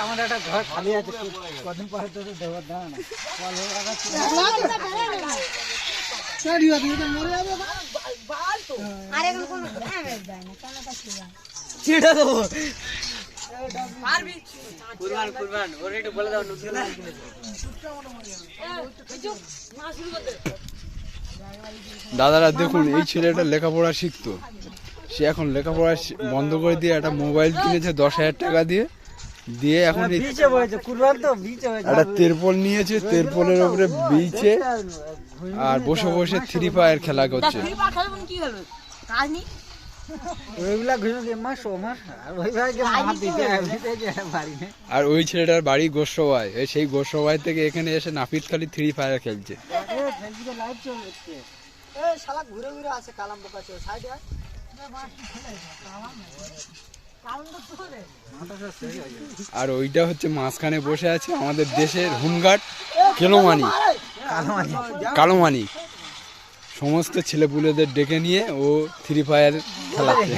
আমার একটা ঘর খালি আছে, কদিন পরে তো দেবো দাও না। দাদারা দেখুন, এই ছেলেটা লেখাপড়া শিখতো, সে এখন লেখাপড়া বন্ধ করে দিয়ে একটা মোবাইল কিনেছে 10,000 টাকা দিয়ে এখন একটা তেরপল নিয়েছে, তেরপলের উপরে বিচে আর বসে বসে ফ্রি ফায়ার খেলা করছে। আর ওই ছেলেটার বাড়ি গোসাবাই, সেই গোসাবাই থেকে এখানে এসে নাপিতখালি ফ্রি ফায়ার খেলছে। আর ওইটা হচ্ছে মাঝখানে বসে আছে আমাদের দেশের হোমগার্ড কালোমানি। সমস্ত ছেলেপুলেদের ডেকে নিয়ে ও ফ্রি ফায়ার খেলাচ্ছে।